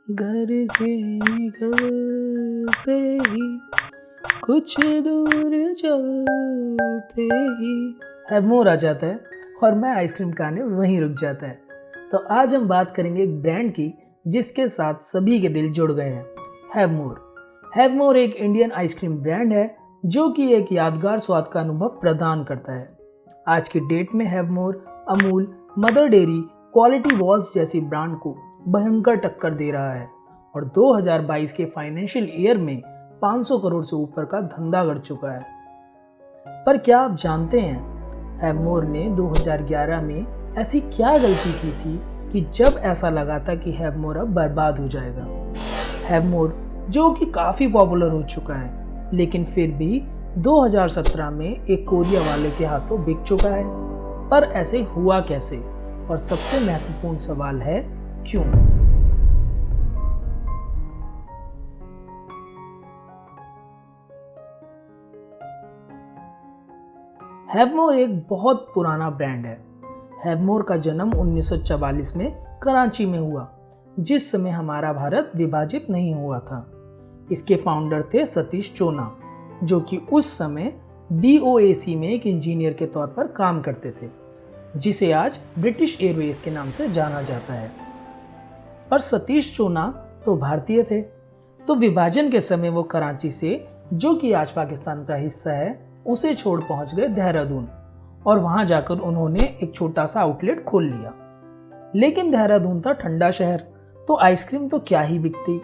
घर से निकलते ही कुछ दूर चलते ही हैवमोर आ जाता है और मैं आइसक्रीम खाने वहीं रुक जाता है। तो आज हम बात करेंगे एक ब्रांड की जिसके साथ सभी के दिल जुड़ गए हैं, हैवमोर। हैवमोर एक इंडियन आइसक्रीम ब्रांड है जो कि एक यादगार स्वाद का अनुभव प्रदान करता है। आज की डेट में Havmor Amul, mother dairy, quality walls जैसी ब्रांड को भयंकर टक्कर दे रहा है और 2022 के फाइनेंशियल ईयर में 500 करोड़ से ऊपर का धंधा कर चुका है। पर क्या आप जानते हैं हैवमोर ने 2011 में ऐसी क्या गलती की थी कि जब ऐसा लगा था कि हैवमोर अब बर्बाद हो जाएगा। हैवमोर जो कि काफ़ी पॉपुलर हो चुका है लेकिन फिर भी 2017 में एक कोरिया वाले के हाथों बिक चुका है। पर ऐसे हुआ कैसे? और सबसे महत्वपूर्ण सवाल है क्यों? हैवमोर एक बहुत पुराना ब्रांड है। हैवमोर का जन्म 1944 में कराची में हुआ, जिस समय हमारा भारत विभाजित नहीं हुआ था। इसके फाउंडर थे सतीश चोना, जो कि उस समय BOAC में एक इंजीनियर के तौर पर काम करते थे, जिसे आज ब्रिटिश एयरवेज के नाम से जाना जाता है। पर सतीश चोना तो भारतीय थे, तो विभाजन के समय वो कराची से, जो कि आज पाकिस्तान का हिस्सा है, उसे छोड़ पहुंच गए देहरादून और वहां जाकर उन्होंने एक छोटा सा आउटलेट खोल लिया। लेकिन देहरादून था ठंडा शहर, तो आइसक्रीम तो क्या ही बिकती।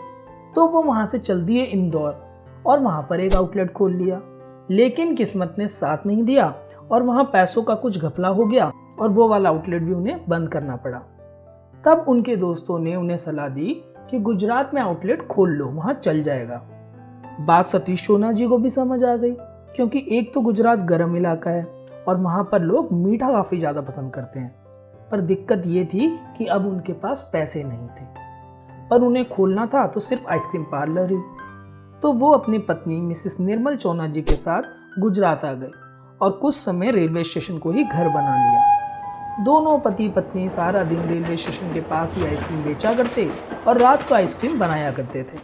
तो वो वहां से चल दिए इंदौर और वहां पर एक आउटलेट खोल लिया। लेकिन किस्मत ने साथ नहीं दिया और वहां पैसों का कुछ घपला हो गया और वो वाला आउटलेट भी उन्हें बंद करना पड़ा। तब उनके दोस्तों ने उन्हें सलाह दी कि गुजरात में आउटलेट खोल लो, वहां चल जाएगा। बात सतीश चोना जी को भी समझ आ गई, क्योंकि एक तो गुजरात गर्म इलाका है और वहां पर लोग मीठा काफी ज्यादा पसंद करते हैं। पर दिक्कत ये थी कि अब उनके पास पैसे नहीं थे, पर उन्हें खोलना था तो सिर्फ आइसक्रीम पार्लर ही। तो वो अपनी पत्नी मिसेस निर्मल चोना जी के साथ गुजरात आ गए और कुछ समय रेलवे स्टेशन को ही घर बना लिया। दोनों पति पत्नी सारा दिन रेलवे स्टेशन के पास ही आइसक्रीम बेचा करते और रात को आइसक्रीम बनाया करते थे।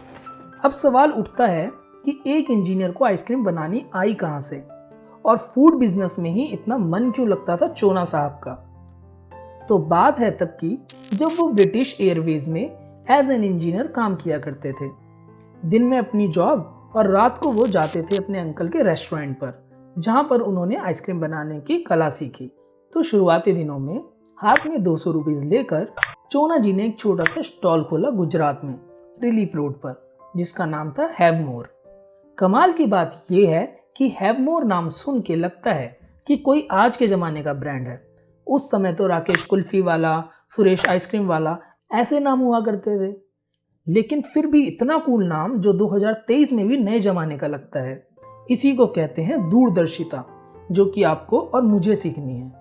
अब सवाल उठता है कि एक इंजीनियर को आइसक्रीम बनानी आई कहां से, और फूड बिजनेस में ही इतना मन क्यों लगता था चोना साहब का। तो बात है तब की, जब वो ब्रिटिश एयरवेज में एज एन इंजीनियर काम किया करते थे। दिन में अपनी जॉब और रात को वो जाते थे अपने अंकल के रेस्टोरेंट पर, जहां पर उन्होंने आइसक्रीम बनाने की कला सीखी। तो शुरुआती दिनों में हाथ में 200 रुपीज लेकर चोना जी ने एक छोटा सा स्टॉल खोला गुजरात में, रिलीफ रोड पर, जिसका नाम था हैवमोर। कमाल की बात यह है कि हैवमोर नाम सुन के लगता है कि कोई आज के ज़माने का ब्रांड है। उस समय तो राकेश कुल्फी वाला, सुरेश आइसक्रीम वाला ऐसे नाम हुआ करते थे। लेकिन फिर भी इतना कूल नाम जो 2023 में भी नए ज़माने का लगता है। इसी को कहते हैं दूरदर्शिता, जो कि आपको और मुझे सीखनी है।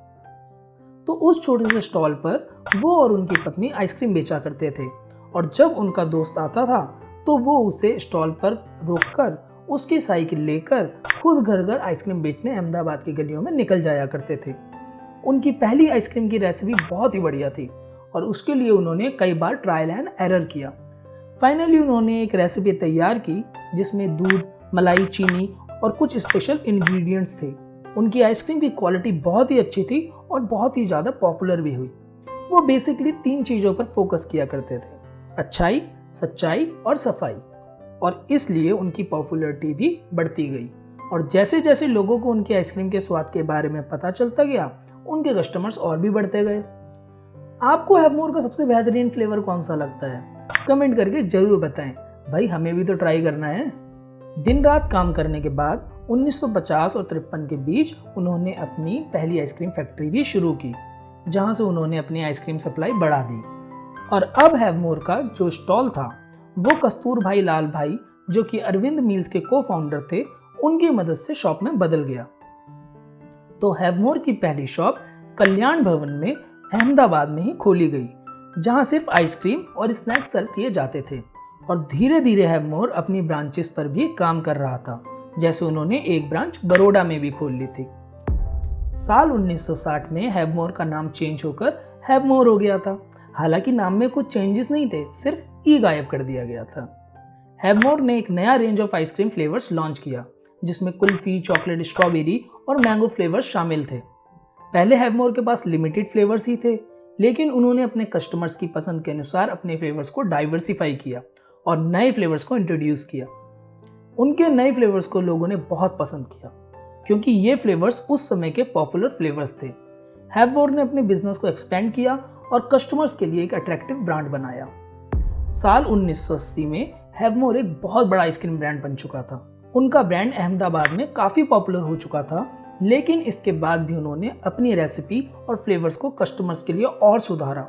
तो उस छोटे से स्टॉल पर वो और उनकी पत्नी आइसक्रीम बेचा करते थे और जब उनका दोस्त आता था तो वो उसे स्टॉल पर रोककर उसकी साइकिल लेकर खुद घर घर आइसक्रीम बेचने अहमदाबाद की गलियों में निकल जाया करते थे। उनकी पहली आइसक्रीम की रेसिपी बहुत ही बढ़िया थी और उसके लिए उन्होंने कई बार ट्रायल एंड एरर किया। फाइनली उन्होंने एक रेसिपी तैयार की जिसमें दूध, मलाई, चीनी और कुछ स्पेशल इंग्रेडिएंट्स थे। उनकी आइसक्रीम की क्वालिटी बहुत ही अच्छी थी और बहुत ही ज़्यादा पॉपुलर भी हुई। वो बेसिकली 3 चीज़ों पर फोकस किया करते थे: अच्छाई, सच्चाई और सफाई। और इसलिए उनकी पॉपुलैरिटी भी बढ़ती गई और जैसे जैसे लोगों को उनकी आइसक्रीम के स्वाद के बारे में पता चलता गया, उनके कस्टमर्स और भी बढ़ते गए। आपको हैवमोर का सबसे बेहतरीन फ्लेवर कौन सा लगता है? कमेंट करके जरूर बताएं, भाई हमें भी तो ट्राई करना है। दिन रात काम करने के बाद 1950 और 53 के बीच उन्होंने अपनी पहली आइसक्रीम फैक्ट्री भी शुरू की, जहां से उन्होंने अपनी आइसक्रीम सप्लाई बढ़ा दी। और अब हैवमोर का जो स्टॉल था वो कस्तूर भाई लाल भाई, जो कि अरविंद मील्स के को फाउंडर थे, उनकी मदद से शॉप में बदल गया। तो हैवमोर की पहली शॉप कल्याण भवन में अहमदाबाद में ही खोली गई, जहां सिर्फ आइसक्रीम और स्नैक्स सर्व किए जाते थे। और धीरे धीरे हैवमोर अपनी ब्रांचेस पर भी काम कर रहा था, जैसे उन्होंने एक ब्रांच बड़ौदा में भी खोल ली थी। साल 1960 में हैवमोर का नाम चेंज होकर हैवमोर हो गया था। हालांकि नाम में कुछ चेंजेस नहीं थे, सिर्फ ही गायब कर दिया गया था। हैवमोर ने एक नया range of ice cream flavours launch किया, जिसमें कुल्फी, चॉकलेट, स्ट्रॉबेरी और मैंगो फ्लेवर्स शामिल थे। पहले हैवमोर के पास लिमिटेड फ्लेवर्स ही थे, लेकिन उन्होंने अपने कस्टमर्स की पसंद के अनुसार अपने फ्लेवर्स को डाइवर्सिफाई किया और नए फ्लेवर्स को इंट्रोड्यूस किया। उनके नए फ्लेवर्स को लोगों ने बहुत पसंद किया, क्योंकि ये फ्लेवर्स उस समय के पॉपुलर फ्लेवर्स थे। हैवमोर ने अपने बिजनेस को एक्सपेंड किया और कस्टमर्स के लिए एक अट्रैक्टिव ब्रांड बनाया। साल 1980 में हैवमोर एक बहुत बड़ा आइसक्रीम ब्रांड बन चुका था। उनका ब्रांड अहमदाबाद में काफ़ी पॉपुलर हो चुका था, लेकिन इसके बाद भी उन्होंने अपनी रेसिपी और फ्लेवर्स को कस्टमर्स के लिए और सुधारा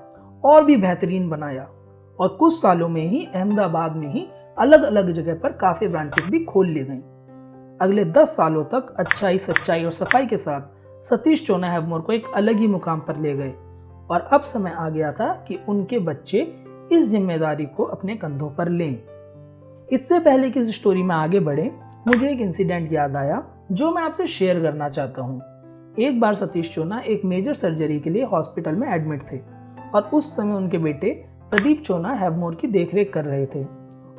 और भी बेहतरीन बनाया, और कुछ सालों में ही अहमदाबाद में ही अलग अलग जगह पर काफ़ी ब्रांचेस भी खोल ली गई। अगले 10 सालों तक अच्छाई, सच्चाई और सफाई के साथ सतीश चोना हैवमोर को एक अलग ही मुकाम पर ले गए, और अब समय आ गया था कि उनके बच्चे इस जिम्मेदारी को अपने कंधों पर लें। इससे पहले कि इस स्टोरी में आगे बढ़े, मुझे एक इंसिडेंट याद आया जो मैं आपसे शेयर करना चाहता हूँ। एक बार सतीश चोना एक मेजर सर्जरी के लिए हॉस्पिटल में एडमिट थे, और उस समय उनके बेटे प्रदीप चोना हैवमोर की देखरेख कर रहे थे।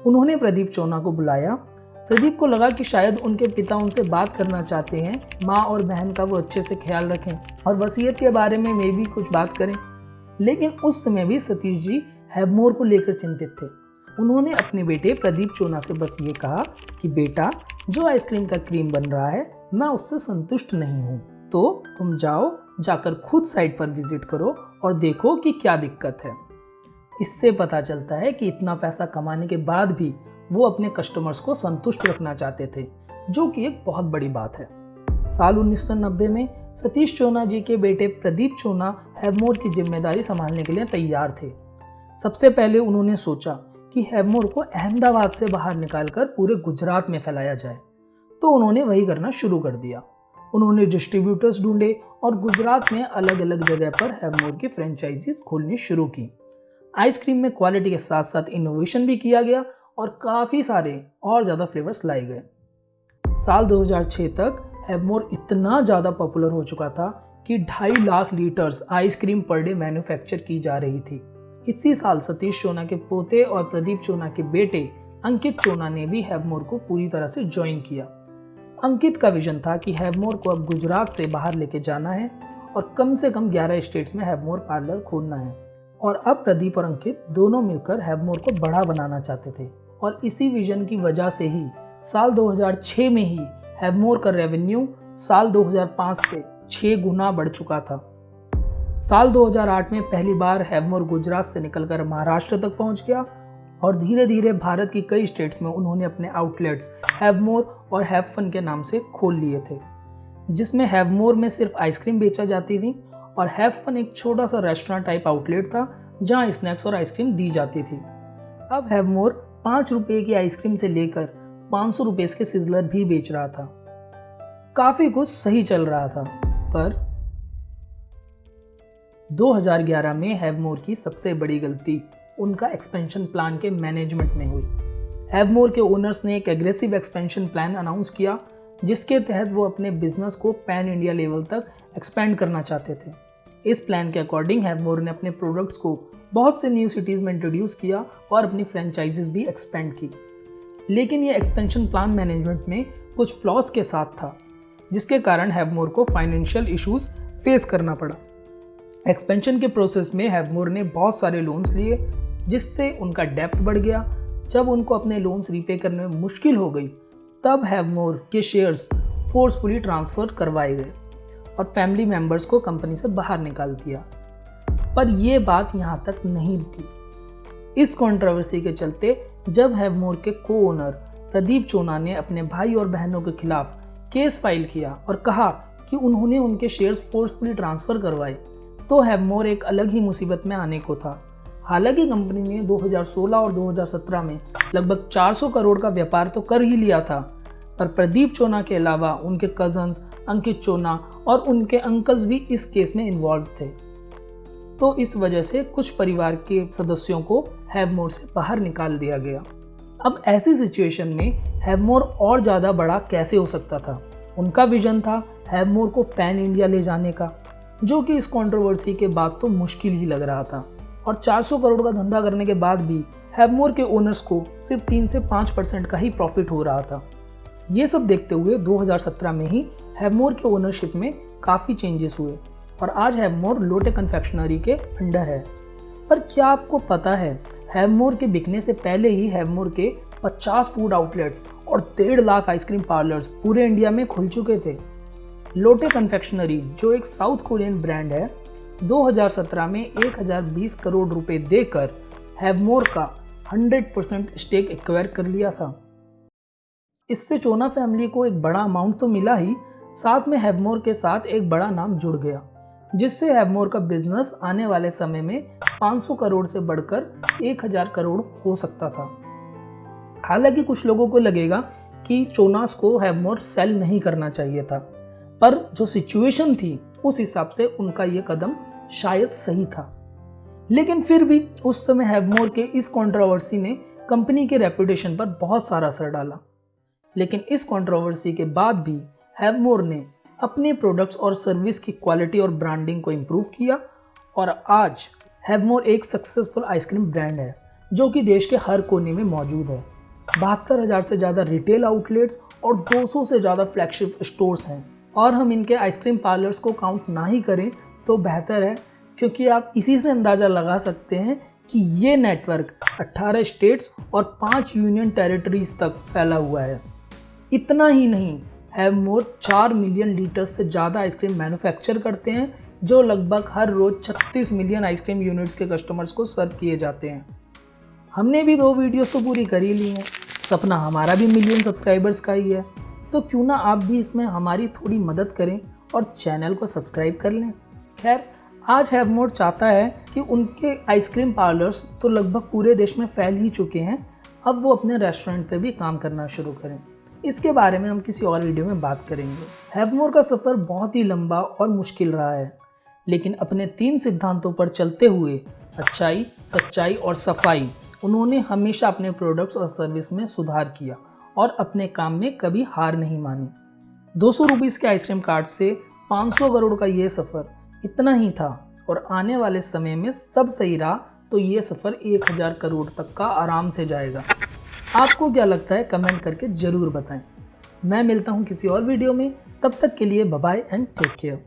उन्होंने प्रदीप चोना को बुलाया। प्रदीप को लगा कि शायद उनके पिता उनसे बात करना चाहते हैं, माँ और बहन का वो अच्छे से ख्याल रखें और वसीयत के बारे में भी कुछ बात करें। लेकिन उस समय भी सतीश जी हैवमोर को लेकर चिंतित थे। उन्होंने अपने बेटे प्रदीप चोना से बस ये कहा कि बेटा, जो आइसक्रीम का क्रीम बन रहा है, मैं उससे संतुष्ट नहीं हूँ, तो तुम जाकर खुद साइट पर विजिट करो और देखो कि क्या दिक्कत है। इससे पता चलता है कि इतना पैसा कमाने के बाद भी वो अपने कस्टमर्स को संतुष्ट रखना चाहते थे, जो कि एक बहुत बड़ी बात है। साल 1990 में सतीश चोना जी के बेटे प्रदीप चोना हैवमोर की जिम्मेदारी संभालने के लिए तैयार थे। सबसे पहले उन्होंने सोचा कि हैवमोर को अहमदाबाद से बाहर निकालकर पूरे गुजरात में फैलाया जाए, तो उन्होंने वही करना शुरू कर दिया। उन्होंने डिस्ट्रीब्यूटर्स ढूंढे और गुजरात में अलग अलग जगह पर हैवमोर की फ्रेंचाइजीज खोलनी शुरू की। आइसक्रीम में क्वालिटी के साथ साथ इनोवेशन भी किया गया और काफ़ी सारे और ज़्यादा फ्लेवर्स लाए गए। साल 2006 तक हैवमोर इतना ज़्यादा पॉपुलर हो चुका था कि 2.5 lakh litres ice cream per day manufacture की जा रही थी। इसी साल सतीश चोना के पोते और प्रदीप चोना के बेटे अंकित चोना ने भी हैवमोर को पूरी तरह से ज्वाइन किया। अंकित का विजन था कि हैवमोर को अब गुजरात से बाहर लेके जाना है और कम से कम 11 स्टेट्स में हैवमोर पार्लर खोलना है। और अब प्रदीप और अंकित दोनों मिलकर हैवमोर को बड़ा बनाना चाहते थे, और इसी विजन की वजह से ही साल 2006 में ही हैवमोर का रेवेन्यू साल 2005 से 6 गुना बढ़ चुका था। साल 2008 में पहली बार हैवमोर गुजरात से निकलकर महाराष्ट्र तक पहुंच गया, और धीरे धीरे भारत की कई स्टेट्स में उन्होंने अपने आउटलेट्स हैवमोर और हैवफन के नाम से खोल लिए थे, जिसमें हैवमोर में सिर्फ आइसक्रीम बेचा जाती थी और हैवफन एक छोटा सा रेस्टोरेंट टाइप आउटलेट था जहां स्नैक्स और आइसक्रीम दी जाती थी। अब हैवमोर 5 रुपये की आइसक्रीम से लेकर 500 रुपये के सिजलर भी बेच रहा था। काफ़ी कुछ सही चल रहा था, पर 2011 में हैवमोर की सबसे बड़ी गलती उनका एक्सपेंशन प्लान के मैनेजमेंट में हुई। हैवमोर के ओनर्स ने एक एग्रेसिव एक्सपेंशन प्लान अनाउंस किया, जिसके तहत वो अपने बिजनेस को पैन इंडिया लेवल तक एक्सपेंड करना चाहते थे। इस प्लान के अकॉर्डिंग हैवमोर ने अपने प्रोडक्ट्स को बहुत से न्यू सिटीज़ में इंट्रोड्यूस किया और अपनी फ्रेंचाइजीज भी एक्सपेंड की। लेकिन ये एक्सपेंशन प्लान मैनेजमेंट में कुछ फ्लॉज के साथ था, जिसके कारण हैवमोर को फाइनेंशियल इश्यूज फेस करना पड़ा। एक्सपेंशन के प्रोसेस में हैवमोर ने बहुत सारे लोन्स लिए, जिससे उनका डेप्थ बढ़ गया। जब उनको अपने लोन्स रीपे करने में मुश्किल हो गई, तब हैवमोर के शेयर्स फोर्सफुली ट्रांसफ़र करवाए गए और फैमिली मेंबर्स को कंपनी से बाहर निकाल दिया। पर यह बात यहाँ तक नहीं रुकी। इस कंट्रोवर्सी के चलते जब हैवमोर के को ओनर प्रदीप चोना ने अपने भाई और बहनों के खिलाफ केस फाइल किया और कहा कि उन्होंने उनके शेयर्स फोर्सफुली ट्रांसफ़र करवाए, तो हैवमोर एक अलग ही मुसीबत में आने को था। हालांकि कंपनी ने 2016 और 2017 में लगभग 400 करोड़ का व्यापार तो कर ही लिया था, पर प्रदीप चोना के अलावा उनके कजन्स अंकित चोना और उनके अंकल्स भी इस केस में इन्वॉल्व थे। तो इस वजह से कुछ परिवार के सदस्यों को हैवमोर से बाहर निकाल दिया गया। अब ऐसी सिचुएशन में हैवमोर और ज़्यादा बड़ा कैसे हो सकता था? उनका विजन था हैवमोर को पैन इंडिया ले जाने का, जो कि इस कंट्रोवर्सी के बाद तो मुश्किल ही लग रहा था। और 400 करोड़ का धंधा करने के बाद भी हैवमोर के ओनर्स को सिर्फ 3 से 5% का ही प्रॉफिट हो रहा था। ये सब देखते हुए 2017 में ही हैवमोर के ओनरशिप में काफ़ी चेंजेस हुए और आज हैवमोर लोटे कन्फेक्शनरी के अंडर है। पर क्या आपको पता है, हैवमोर के बिकने से पहले ही हैवमोर के 50 फूड आउटलेट्स और 1.5 लाख आइसक्रीम पार्लर्स पूरे इंडिया में खुल चुके थे। लोटे कन्फेक्शनरी, जो एक साउथ कोरियन ब्रांड है, 2017 में 1020 करोड़ रुपए देकर हैवमोर का 100% स्टेक एक्वायर कर लिया था। इससे चोना फैमिली को एक बड़ा अमाउंट तो मिला ही, साथ में हैवमोर के साथ एक बड़ा नाम जुड़ गया, जिससे हैवमोर का बिजनेस आने वाले समय में 500 करोड़ से बढ़कर 1000 करोड़ हो सकता था। हालांकि कुछ लोगों को लगेगा कि चोनास को हैवमोर सेल नहीं करना चाहिए था, पर जो सिचुएशन थी उस हिसाब से उनका ये कदम शायद सही था। लेकिन फिर भी उस समय हैवमोर के इस कंट्रोवर्सी ने कंपनी के रेपुटेशन पर बहुत सारा असर डाला। लेकिन इस कंट्रोवर्सी के बाद भी हैवमोर ने अपने प्रोडक्ट्स और सर्विस की क्वालिटी और ब्रांडिंग को इम्प्रूव किया और आज हैवमोर एक सक्सेसफुल आइसक्रीम ब्रांड है जो कि देश के हर कोने में मौजूद है। 72,000 से ज़्यादा रिटेल आउटलेट्स और 200 से ज़्यादा फ्लैगशिप स्टोर्स हैं और हम इनके आइसक्रीम पार्लर्स को काउंट ना ही करें तो बेहतर है, क्योंकि आप इसी से अंदाज़ा लगा सकते हैं कि ये नेटवर्क 18 स्टेट्स और 5 यूनियन टेरिटरीज तक फैला हुआ है। इतना ही नहीं, हैवमोर 4 मिलियन लीटर से ज़्यादा आइसक्रीम मैन्युफैक्चर करते हैं, जो लगभग हर रोज़ 36 मिलियन आइसक्रीम यूनिट्स के कस्टमर्स को सर्व किए जाते हैं। हमने भी 2 वीडियोस तो पूरी कर ही ली हैं, सपना हमारा भी मिलियन सब्सक्राइबर्स का ही है, तो क्यों ना आप भी इसमें हमारी थोड़ी मदद करें और चैनल को सब्सक्राइब कर लें। खैर, आज हैवमोर चाहता है कि उनके आइसक्रीम पार्लर्स तो लगभग पूरे देश में फैल ही चुके हैं, अब वो अपने रेस्टोरेंट पे भी काम करना शुरू करें। इसके बारे में हम किसी और वीडियो में बात करेंगे। हैवमोर का सफ़र बहुत ही लंबा और मुश्किल रहा है, लेकिन अपने 3 सिद्धांतों पर चलते हुए अच्छाई, सच्चाई और सफाई, उन्होंने हमेशा अपने प्रोडक्ट्स और सर्विस में सुधार किया और अपने काम में कभी हार नहीं मानी। 200 रुपीज़ के आइसक्रीम कार्ट से 500 करोड़ का ये सफ़र इतना ही था और आने वाले समय में सब सही रहा तो ये सफ़र 1000 करोड़ तक का आराम से जाएगा। आपको क्या लगता है, कमेंट करके ज़रूर बताएं। मैं मिलता हूँ किसी और वीडियो में, तब तक के लिए bye bye and take care.